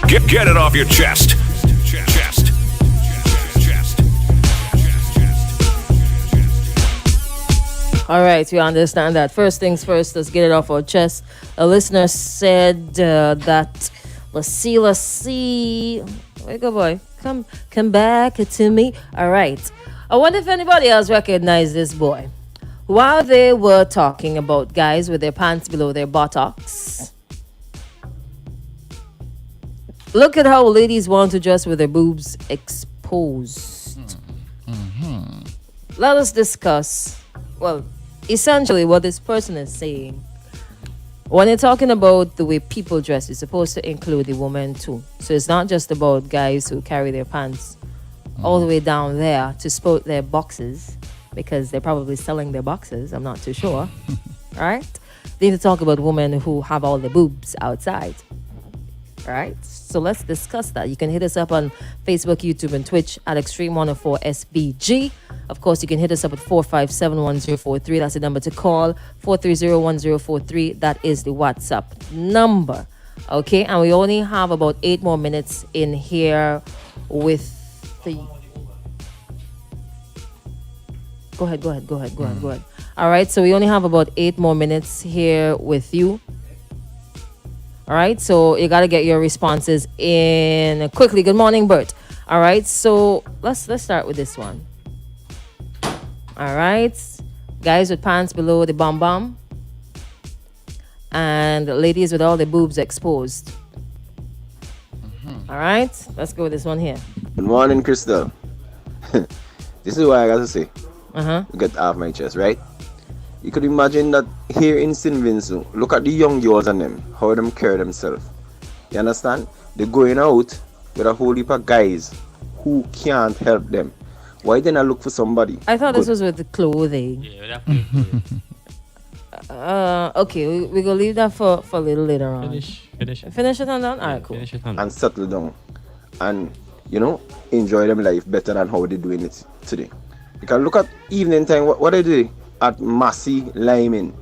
Get it off your chest. Chest. All right, we understand that. First things first, let's get it off our chest. A listener said that, let's see. Wake up, boy. Come back to me. All right. I wonder if anybody else recognized this boy. While they were talking about guys with their pants below their buttocks, look at how ladies want to dress with their boobs exposed. Let us discuss, well, essentially what this person is saying. When you're talking about the way people dress, it's supposed to include the woman too. So it's not just about guys who carry their pants all the way down there to sport their boxes, because they're probably selling their boxes. I'm not too sure. All right? They need to talk about women who have all the boobs outside. All right? So let's discuss that. You can hit us up on Facebook, YouTube, and Twitch at Extreme104SBG. Of course, you can hit us up at 4571043. That's the number to call. 4301043. That is the WhatsApp number. Okay? And we only have about 8 more minutes in here with the... Go ahead. All right, so we only have about 8 more minutes here with you. All right, so you got to get your responses in quickly. Good morning, Bert. All right, so let's start with this one. All right, guys with pants below the bum, and ladies with all the boobs exposed. All right, let's go with this one here. Good morning, Crystal. This is what I got to say. Get off my chest, right? You could imagine that here in St. Vincent, look at the young girls and them, how them carry themselves. You understand? They're going out with a whole heap of guys who can't help them. Why then I look for somebody? I thought this was with the clothing. Yeah, okay, we're going to leave that for a little later on. Finish it on down? All right, cool. Finish it on. And settle down. And, enjoy them life better than how they're doing it today. You can look at evening time, what they do at Massey, Lyman.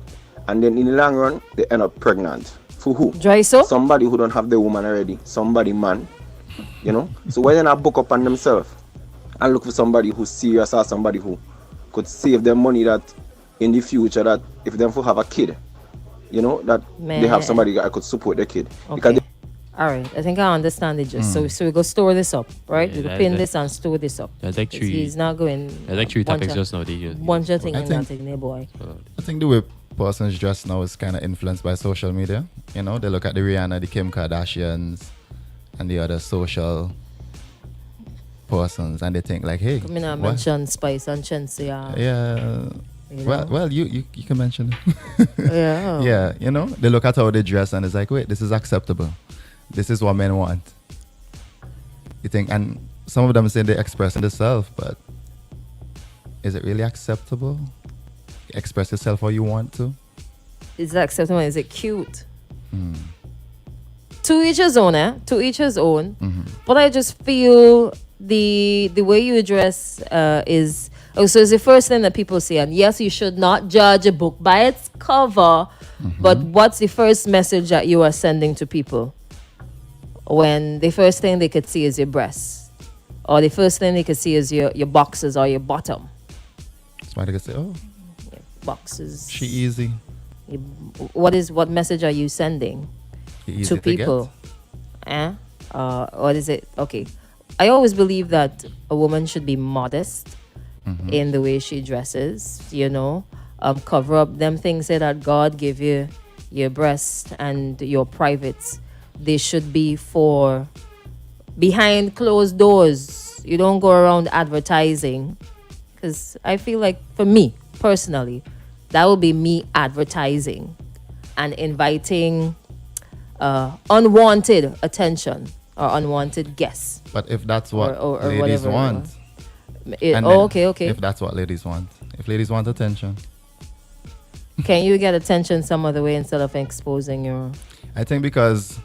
And then in the long run, they end up pregnant. For who? Dry soap? Somebody who don't have the woman already. Somebody man. So why then I book up on themselves and look for somebody who's serious or somebody who could save them money that in the future that if them will have a kid, that they have somebody that could support the kid. Okay. Because all right, I think I understand it just. So we go store this up, right? Yeah, we go pin this and store this up. There's like 3. He's not going. There's like 3 topics just now. Bunch of things and thing there, boy. I think the way persons dress now is kind of influenced by social media. They look at the Rihanna, the Kim Kardashians, and the other social persons, and they think like, hey, I mention Spice and Chensey. Yeah. Well, you can mention it. Yeah. Yeah, they look at how they dress and it's like, wait, this is acceptable. This is what men want. You think, and some of them say they express themselves, but is it really acceptable? Express yourself how you want to. Is it acceptable? Is it cute? To each his own, To each his own. But I just feel the way you dress is... Oh, so it's the first thing that people say. And yes, you should not judge a book by its cover. But what's the first message that you are sending to people? When the first thing they could see is your breasts, or the first thing they could see is your boxes or your bottom. That's why they could say, oh, your boxes. She easy. What message are you sending to people? What is it? Okay. I always believe that a woman should be modest in the way she dresses, cover up them things that God give you, your breast and your privates. They should be for behind closed doors. You don't go around advertising. Because I feel like, for me, personally, that would be me advertising and inviting unwanted attention or unwanted guests. But if that's what or ladies whatever. want. Okay. If that's what ladies want. If ladies want attention. Can you get attention some other way instead of exposing your... I think because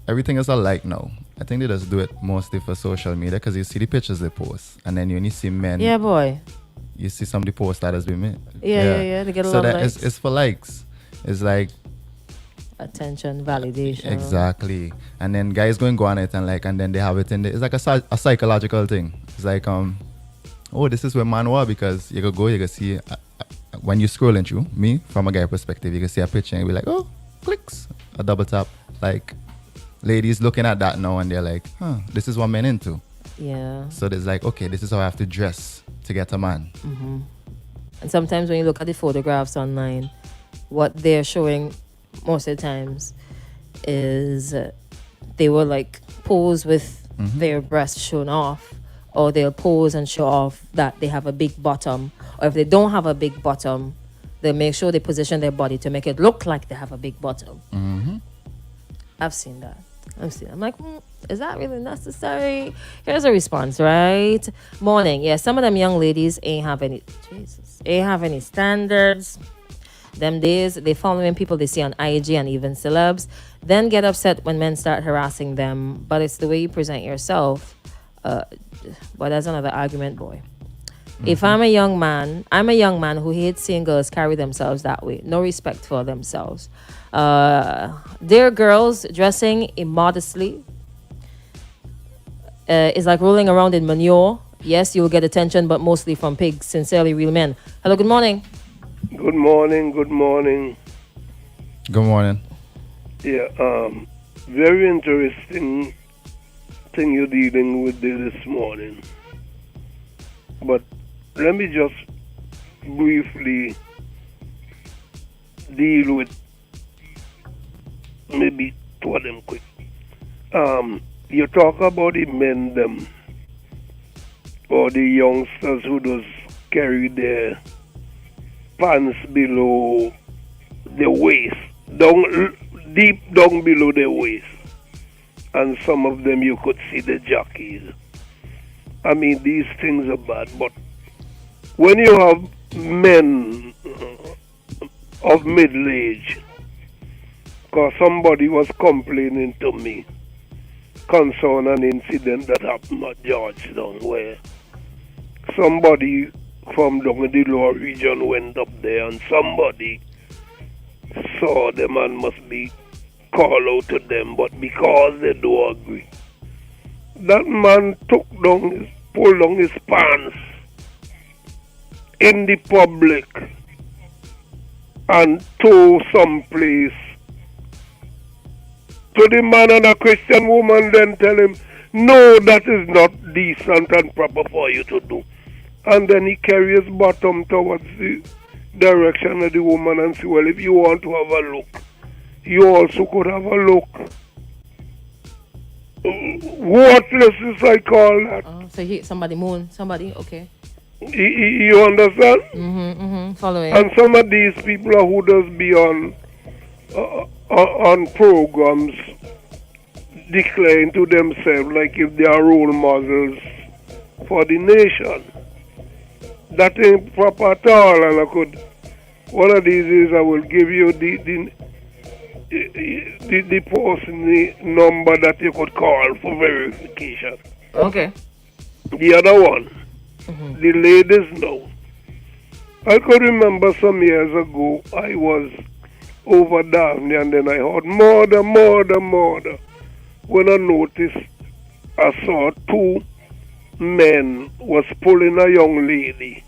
everything is alike now. I think they just do it mostly for social media because you see the pictures they post. And then you see men. Yeah, boy. You see some of the posts that has been made. Yeah. They get a so lot of that likes. it's for likes. It's like attention, validation. Exactly. And then guys go on it and then they have it in the, it's like a psychological thing. It's like oh, this is where man was, because you can see when you're scrolling through, me from a guy perspective, you can see a picture and you be like, oh, clicks, a double tap. Like ladies looking at that now and they're like, this is what men into. Yeah. So there's like, okay, this is how I have to dress to get a man. Mm-hmm. And sometimes when you look at the photographs online, what they're showing most of the times is they will like pose with their breasts shown off, or they'll pose and show off that they have a big bottom, or if they don't have a big bottom, they'll make sure they position their body to make it look like they have a big bottom. I've seen that. I'm like, is that really necessary? Here's a response, right? Morning. Yeah, some of them young ladies ain't have any standards. Them days, they following people they see on IG and even celebs, then get upset when men start harassing them. But it's the way you present yourself. But that's another argument, boy. If I'm a young man who hates seeing girls carry themselves that way. No respect for themselves. Dear girls, dressing immodestly is like rolling around in manure. Yes, you will get attention, but mostly from pigs. Sincerely, real men. Hello, good morning. Good morning, good morning. Good morning. Yeah, very interesting thing you're dealing with this morning. But let me just briefly deal with maybe two of them quick. You talk about the men them, or the youngsters who does carry their pants below the waist, deep down below the waist, and some of them you could see the jockeys. I mean, these things are bad, but when you have men of middle age, because somebody was complaining to me concerning an incident that happened at Georgetown, where somebody from down in the lower region went up there and somebody saw them and must be called out to them, but because they don't agree, that man pulled down his pants in the public and to someplace to the man, and a Christian woman then tell him, no, that is not decent and proper for you to do. And then he carries his bottom towards the direction of the woman and say, well, if you want to have a look, you also could have a look. Worthless is I call that. So somebody moon, somebody, okay. You understand? Following. And some of these people are who does be on programs declaring to themselves like if they are role models for the nation. That ain't proper at all, and one of these days I will give you the person number that you could call for verification. Okay. The other one, the ladies know. I could remember some years ago I was over down there and then I heard murder. When I noticed, I saw two men was pulling a young lady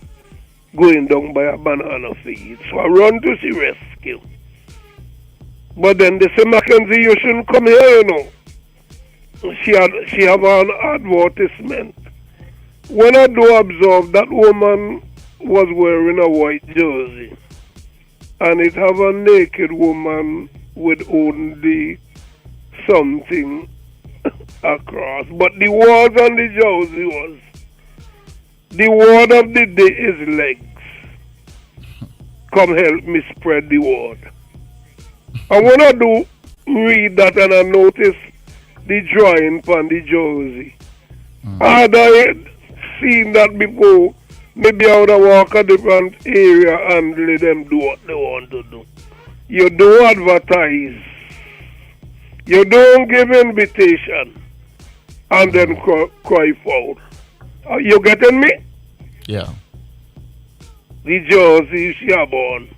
going down by a banana field. So I run to see rescue. But then they say, Mackenzie, you shouldn't come here, you know. She have an advertisement. When I do observe, that woman was wearing a white jersey. And it have a naked woman with only something across. But the word on the jersey was, the word of the day is legs. Come help me spread the word. And when I do read that and I notice the drawing on the jersey, had I seen that before, maybe I would have walked a different area and let them do what they want to do. You don't advertise. You don't give invitation and then cry foul. Are you getting me? Yeah. The jersey she have on.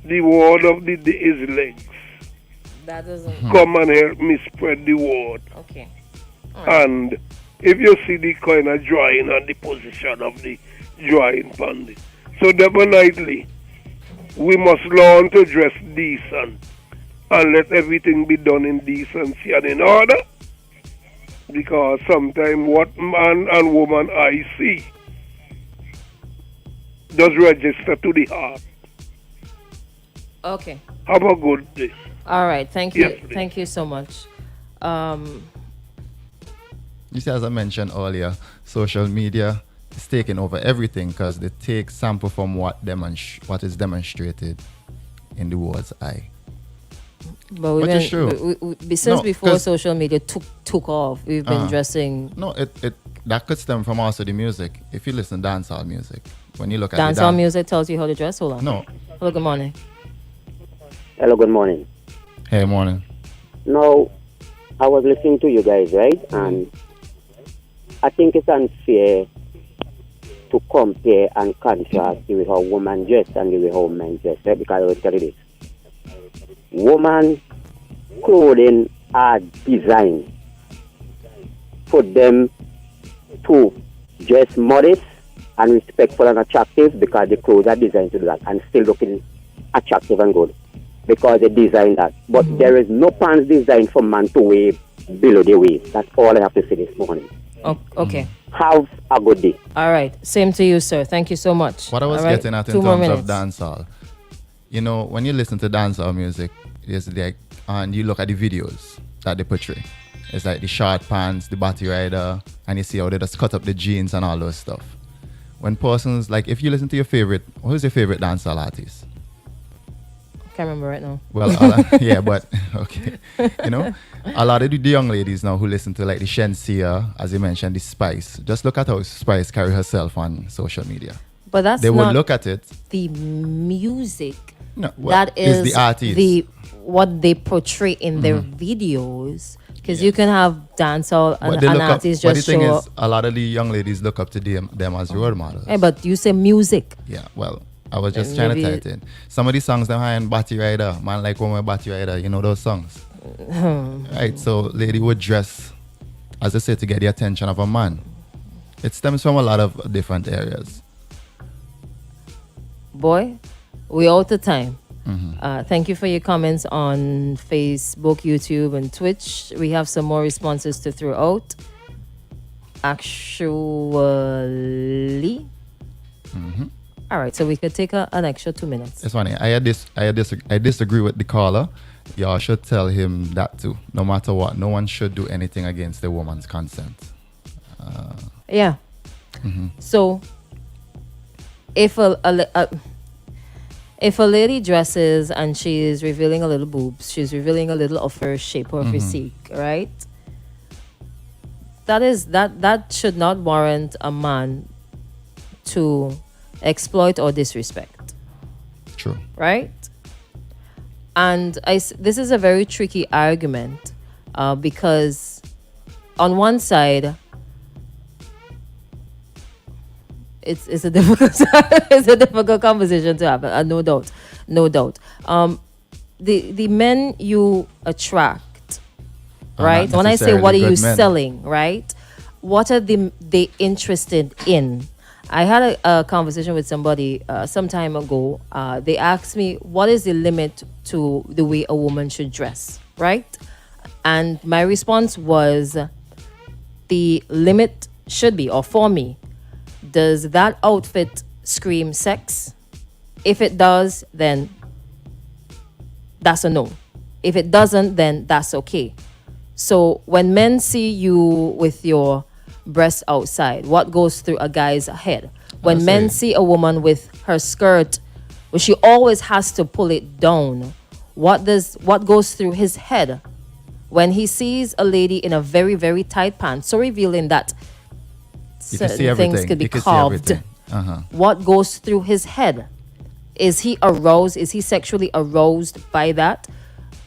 The word of the day is legs. That doesn't. come and help me spread the word. Okay. And if you see the kind of drawing and the position of the drawing pan, so definitely we must learn to dress decent and let everything be done in decency and in order. Because sometimes what man and woman I see does register to the heart. Okay. Have a good day. All right. Thank you. Yes, please. Thank you so much. You see, as I mentioned earlier, social media is taking over everything because they take sample from what is demonstrated in the world's eye. But we've Which is been, true. since No, before 'cause- social media took off, we've been dressing No, that could stem from also the music. If you listen to dancehall music, when you look at dancehall music tells you how to dress. Hold on. No. Hello. Good morning. Hello, good morning. Hey, morning. Now, I was listening to you guys, right? And I think it's unfair to compare and contrast the way how women dress and the way how men dress, right? Because I will tell you this. Woman clothing are designed for them to dress modest and respectful and attractive because the clothes are designed to do that and still looking attractive and good because they designed that. But there is no pants designed for man to wear below the waist. That's all I have to say this morning. Okay. Have a good day. All right. Same to you, sir. Thank you so much. What I was All right. getting at in 2 more terms of minutes. dancehall, you know, when you listen to dancehall music, it's like, and you look at the videos that they portray, it's like the short pants, the body rider, and you see how they just cut up the jeans and all those stuff. When persons, like, if you listen to your favorite, who's your favorite dancehall artist? Can't remember right now. Well, yeah, but okay, you know, a lot of the young ladies now who listen to like the Shensia, as you mentioned, the Spice. Just look at how Spice carry herself on social media. But that's They not would look at it. the music. No, well, that it's is the artist. what they portray in their videos. Because you can have dancehall and But they an look up. artist But the just thing show is, a lot of the young ladies look up to them as role models. Hey, but you say music. Yeah, well, I was just Then trying to tie maybe it in. Some of the songs that high in Batty Rider, Man Like Woman Batty Rider, you know those songs? Right, so lady would dress, as I say, to get the attention of a man. It stems from a lot of different areas. Boy, we out of time. Thank you for your comments on Facebook, YouTube, and Twitch. We have some more responses to throw out. Actually, all right. So we could take an extra 2 minutes. It's funny. I disagree with the caller. Y'all should tell him that too. No matter what, no one should do anything against the woman's consent. Yeah. So, if a lady dresses and she's revealing a little boobs, she's revealing a little of her shape or physique, right? That should not warrant a man to exploit or disrespect, True. right? And this is a very tricky argument because on one side, it's a difficult it's a difficult conversation to have, no doubt. The men you attract, right? When I say what are you selling, right? What are they interested in? I had a conversation with somebody some time ago. They asked me, what is the limit to the way a woman should dress, right? And my response was, the limit should be, or for me, does that outfit scream sex? If it does, then that's a no. If it doesn't, then that's okay. So when men see you with your breasts outside, what goes through a guy's head? When men see a woman with her skirt, well, she always has to pull it down. What goes through his head when he sees a lady in a very, very tight pants, so revealing that certain things could be carved? What goes through his head? Is he aroused? Is he sexually aroused by that?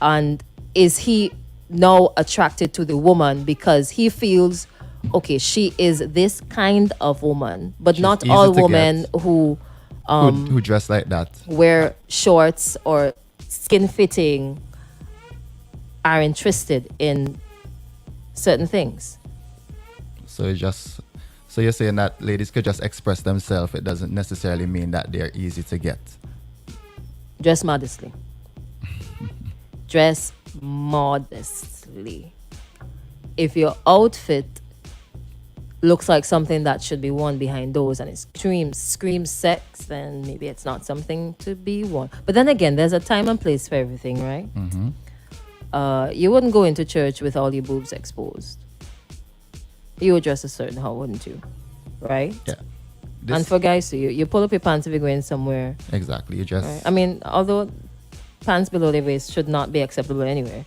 And is he now attracted to the woman because he feels, okay, she is this kind of woman, but She's not easy all to women who who dress like that. wear shorts or skin fitting are interested in certain things. So you're saying that ladies could just express themselves. It doesn't necessarily mean that they're easy to get. Dress modestly. Dress modestly. If your outfit looks like something that should be worn behind doors and it screams sex, then maybe it's not something to be worn. But then again, there's a time and place for everything, right? You wouldn't go into church with all your boobs exposed. You would dress a certain how, wouldn't you? Right? Yeah. And for guys, so you pull up your pants if you're going somewhere. Exactly. You just. Right? I mean, although pants below the waist should not be acceptable anyway.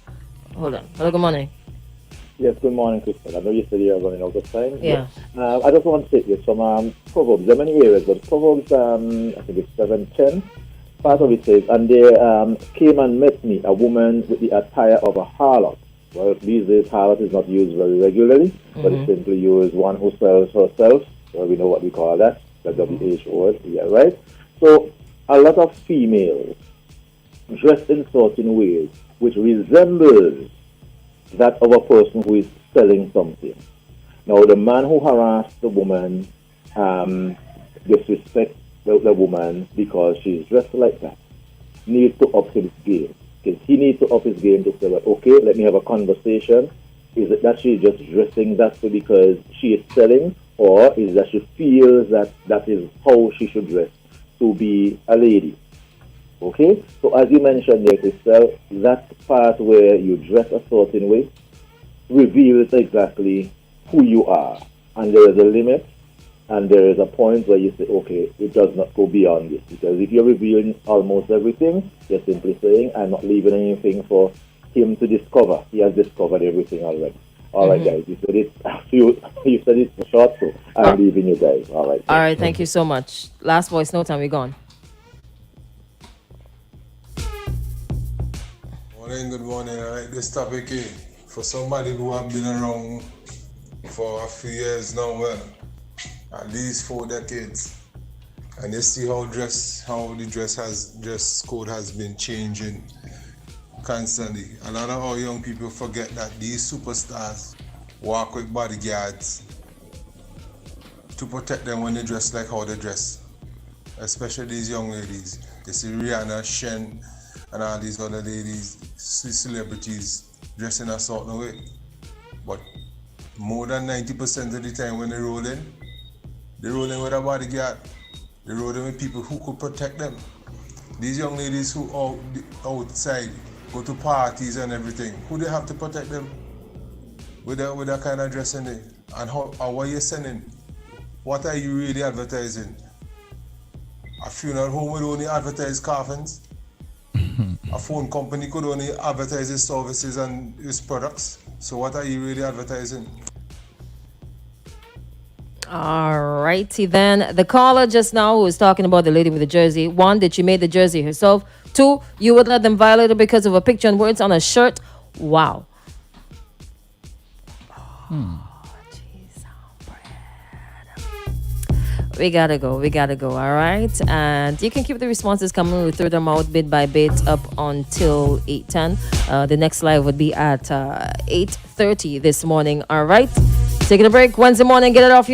Hold on. Hello, good morning. Yes, good morning, Crystal. I know you said you are running out of time. Yeah. I just want to say this from Proverbs. There are many areas, but Proverbs, I think it's 7:10. Part of it says, and there came and met me a woman with the attire of a harlot. Well, these days, harlot is not used very regularly, but it's simply used one who sells herself. So we know what we call that, the WH word. Yeah, right? So a lot of females dressed in certain ways which resembles that of a person who is selling something. Now, the man who harassed the woman disrespects the woman because she's dressed like that needs to up his game. Because he needs to up his game to say, well, okay, let me have a conversation. Is it that she's just dressing that way because she is selling, or is it that she feels that that is how she should dress to be a lady? Okay, so as you mentioned there, Crystal, that part where you dress a certain way reveals exactly who you are. And there is a limit, and there is a point where you say, okay, it does not go beyond this. Because if you're revealing almost everything, you're simply saying, I'm not leaving anything for him to discover. He has discovered everything already. All right, guys, you said it. You said it short, so I'm leaving you guys. All right. All right, thank you so much. Last voice, no time, we're gone. Good morning. I like this topic here. For somebody who have been around for a few years now, well, at least 4 decades, and you see how the dress code has been changing constantly. A lot of our young people forget that these superstars walk with bodyguards to protect them when they dress like how they dress, especially these young ladies. You see Rihanna, Shen, and all these other ladies, celebrities, dressing a certain way. But more than 90% of the time when they roll in with a bodyguard. They roll in with people who could protect them. These young ladies who are outside, go to parties and everything, who they have to protect them with that kind of dressing there? And what are you sending? What are you really advertising? A funeral home would only advertise coffins. A phone company could only advertise its services and its products. So what are you really advertising? All righty then. The caller just now who was talking about the lady with the jersey. 1, did she make the jersey herself? 2, you would let them violate her because of a picture and words on a shirt? Wow. We gotta go, all right? And you can keep the responses coming. We throw them out bit by bit up until 8:10. The next live would be at 8:30 this morning, all right? Taking a break Wednesday morning, get it off your